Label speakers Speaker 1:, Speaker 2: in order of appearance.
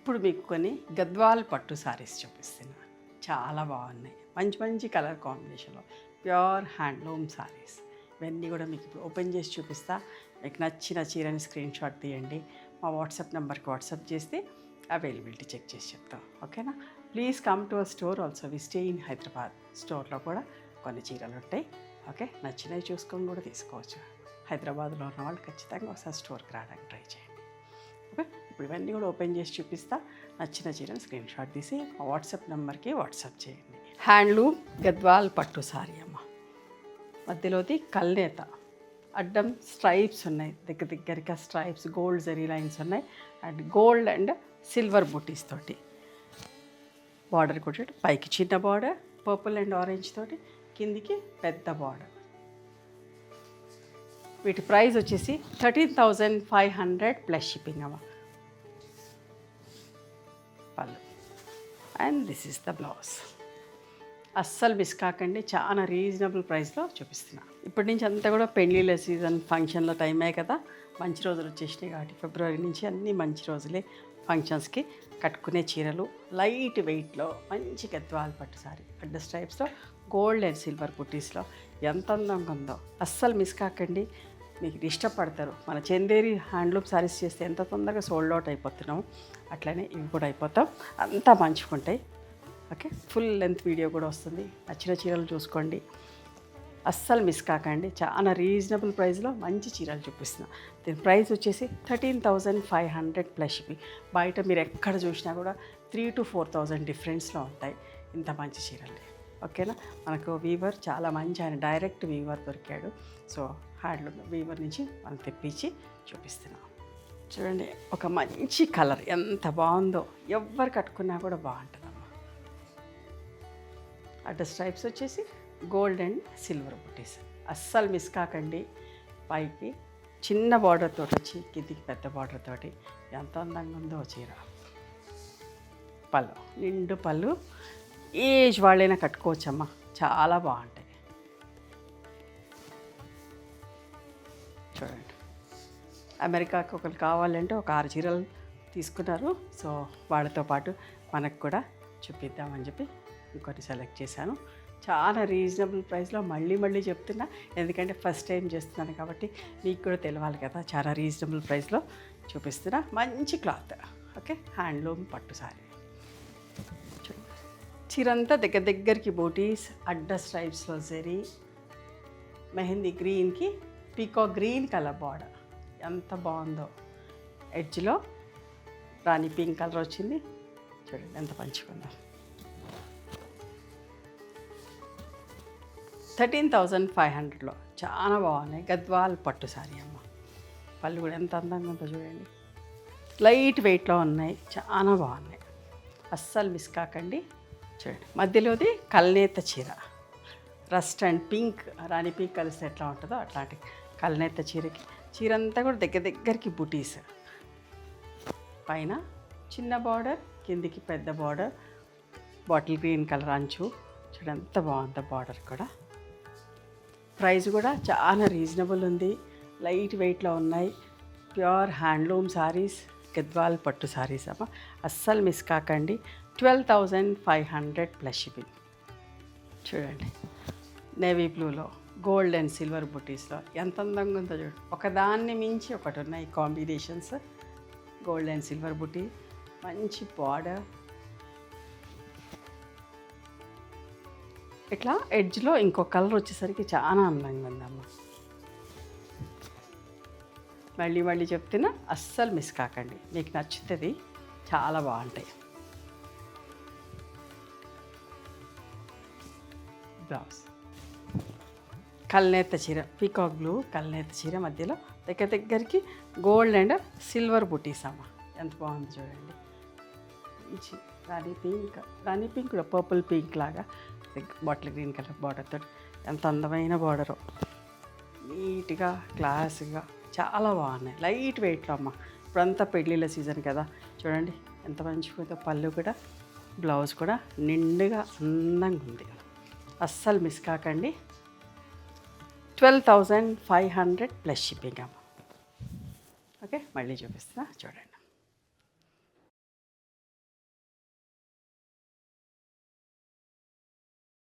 Speaker 1: ఇప్పుడు మీకు కొన్ని గద్వాల్ పట్టు సారీస్ చూపిస్తున్నా. చాలా బాగున్నాయి, మంచి మంచి కలర్ కాంబినేషన్లో ప్యూర్ హ్యాండ్లూమ్ సారీస్. ఇవన్నీ కూడా మీకు ఇప్పుడు ఓపెన్ చేసి చూపిస్తా. మీకు నచ్చిన చీరని స్క్రీన్ షాట్ తీయండి, మా వాట్సాప్ నెంబర్కి వాట్సాప్ చేస్తే అవైలబిలిటీ చెక్ చేసి చెప్తాం. ఓకేనా? Please come to a store also. We stay in Hyderabad. స్టోర్లో కూడా కొన్ని చీరలు ఉంటాయి. ఓకే, నచ్చినవి చూసుకొని కూడా తీసుకోవచ్చు. హైదరాబాద్లో ఉన్న వాళ్ళు ఖచ్చితంగా ఒకసారి స్టోర్కి రావడానికి ట్రై చేయండి. ఓకే, ఇప్పుడు ఇవన్నీ కూడా ఓపెన్ చేసి చూపిస్తా. నచ్చిన చీరని స్క్రీన్ షాట్ తీసి మా వాట్సాప్ నెంబర్కి వాట్సాప్ చేయండి. హ్యాండ్లూమ్ గద్వాల్ పట్టు సారీ అమ్మ. మధ్యలోది కల్నేత, అడ్డం స్ట్రైప్స్ ఉన్నాయి, దగ్గరగా స్ట్రైప్స్, గోల్డ్ జరీ లైన్స్ ఉన్నాయి. అండ్ గోల్డ్ అండ్ సిల్వర్ బూటీస్ తోటి బార్డర్ కూడా పైకి చిన్న బార్డర్, పర్పుల్ అండ్ ఆరెంజ్ తోటి, కిందికి పెద్ద బార్డర్. వీటి ప్రైస్ వచ్చేసి 13,500 ప్లస్ షిప్పింగ్ అమ్మ. పళ్ళు and this is the blouse. అస్సలు మిస్ కాకండి, చాలా రీజనబుల్ ప్రైస్లో చూపిస్తున్నా. ఇప్పటి నుంచి అంతా కూడా పెళ్ళిళ్ళ సీజన్, ఫంక్షన్ల టైమే కదా, మంచి రోజులు వచ్చేసినాయి కాబట్టి ఫిబ్రవరి నుంచి అన్నీ మంచి రోజులే. ఫంక్షన్స్కి కట్టుకునే చీరలు లైట్ వెయిట్లో మంచి గద్వాల్ పట్టు సారీ, అడ్డ స్ట్రైప్స్లో గోల్డ్ అండ్ సిల్వర్ బుటీస్లో ఎంత అందంగా ఉందో. అస్సలు మిస్ కాకండి, మీకు ఇష్టపడతారు. మన చందేరి హ్యాండ్లూమ్ సారీస్ చేస్తే ఎంత తొందరగా సోల్డ్ అవుట్ అయిపోతున్నాము, అట్లనే ఇవి కూడా అయిపోతాం. అంతా మంచిగుంటాయి. ఓకే, ఫుల్ లెంత్ వీడియో కూడా వస్తుంది. నచ్చిన చీరలు చూసుకోండి, అస్సలు మిస్ కాకండి. చాలా రీజనబుల్ ప్రైస్లో మంచి చీరలు చూపిస్తున్నా. దీని ప్రైస్ వచ్చేసి 13,500 ప్లస్ షిప్పింగ్. బయట మీరు ఎక్కడ చూసినా కూడా 3,000 to 4,000 డిఫరెన్స్లో ఉంటాయి ఇంత మంచి చీరలు. ఓకేనా? మనకు వీవర్ చాలా మంచి, ఆయన డైరెక్ట్ వీవర్ దొరికాడు. సో హ్యాండ్లూమ్ వీవర్ నుంచి మనం తెప్పించి చూపిస్తున్నాం. చూడండి, ఒక మంచి కలర్ ఎంత బాగుందో, ఎవరు కట్టుకున్నా కూడా బాగుంటుందమ్మా. అడ్డ స్ట్రైప్స్ వచ్చేసి గోల్డ్ అండ్ సిల్వర్ బుటీస్. అస్సలు మిస్ కాకండి. పైకి చిన్న బార్డర్ తోటి వచ్చి కిందికి పెద్ద బార్డర్ తోటి ఎంత అందంగా ఉందో చీర. పళ్ళు నిండు పళ్ళు, ఏజ్ వాళ్ళైనా కట్టుకోవచ్చమ్మా, చాలా బాగుంటాయి. చూడండి, అమెరికాకి ఒకరు కావాలంటే ఒక 6 చీరలు తీసుకున్నారు. సో వాళ్ళతో పాటు మనకు కూడా చూపిద్దామని చెప్పి ఇంకొన్ని సెలెక్ట్ చేశాను. చాలా రీజనబుల్ ప్రైస్లో మళ్ళీ చెప్తున్నా, ఎందుకంటే ఫస్ట్ టైం చేస్తున్నాను కాబట్టి మీకు కూడా తెలవాలి కదా. చాలా రీజనబుల్ ప్రైస్లో చూపిస్తున్నా. మంచి క్లాత్. ఓకే, హ్యాండ్లూమ్ పట్టు సారీ. చీరంతా దగ్గరికి బూటీస్, అడ్డ స్ట్రైప్స్లో జరీ, మెహందీ గ్రీన్కి పీకో గ్రీన్ కలర్ బార్డర్ ఎంత బాగుందో. ఎడ్జ్లో రాణి పింక్ కలర్ వచ్చింది. చూడండి ఎంత పంచుకుందో. 13,500లో చాలా బాగున్నాయి గద్వాల్ పట్టు సారీ అమ్మ. పళ్ళు కూడా ఎంత అందంగా ఉందో చూడండి, లైట్ వెయిట్లో ఉన్నాయి, చాలా బాగున్నాయి. అస్సలు మిస్ కాకండి. చూడండి, మధ్యలోది కల్నేత చీర, rust and pink, Rani pink కలిస్తే ఎట్లా ఉంటుందో అట్లాంటి కల్నేత చీరకి చీరంతా కూడా దగ్గరికి బుటీస్, పైన చిన్న బార్డర్, కిందికి పెద్ద బార్డర్, బాటిల్ గ్రీన్ కలర్ అంచు. చూడండి ఎంత బాగుందో బార్డర్ కూడా. ప్రైస్ కూడా చాలా రీజనబుల్ ఉంది, లైట్ వెయిట్లో ఉన్నాయి. ప్యూర్ హ్యాండ్లూమ్ సారీస్, గద్వాల్ పట్టు సారీస్ అమ్మ. అస్సలు మిస్ కాకండి. 12,500 ప్లస్ షిప్పింగ్. చూడండి, నేవీ బ్లూలో గోల్డ్ అండ్ సిల్వర్ బుటీస్లో ఎంత అందంగా ఉందో చూడండి. ఒకదాన్ని మించి ఒకటి ఉన్నాయి కాంబినేషన్స్. గోల్డ్ అండ్ సిల్వర్ బుటీ, మంచి బార్డర్, ఇట్లా ఎడ్జ్లో ఇంకో కలర్ వచ్చేసరికి చాలా అందంగా ఉందమ్మ. మళ్ళీ చెప్తున్నా, అస్సలు మిస్ కాకండి, మీకు నచ్చుతుంది, చాలా బాగుంటాయి. బ్లౌజ్ కల్నేత చీర, పీకాక్ బ్లూ కల్నేత చీర, మధ్యలో దగ్గరికి గోల్డ్ అండ్ సిల్వర్ బుటీస్ అమ్మ. ఎంత బాగుంది చూడండి. మంచి రాణి పింక్ కూడా పర్పుల్ పింక్ లాగా, బాటిల్ గ్రీన్ కలర్ బార్డర్తో ఎంత అందమైన బార్డరు, నీట్గా క్లాస్గా చాలా బాగున్నాయి. లైట్ వెయిట్లో అమ్మ. ఇప్పుడంతా పెళ్ళిళ్ళ సీజన్ కదా, చూడండి ఎంత మంచిగా. పళ్ళు కూడా, బ్లౌజ్ కూడా నిండుగా అందంగా ఉంది. అస్సలు మిస్ కాకండి. 12,500 ప్లస్ షిప్పింగ్ అమ్మ. ఓకే, మళ్ళీ చూపిస్తున్నా చూడండి.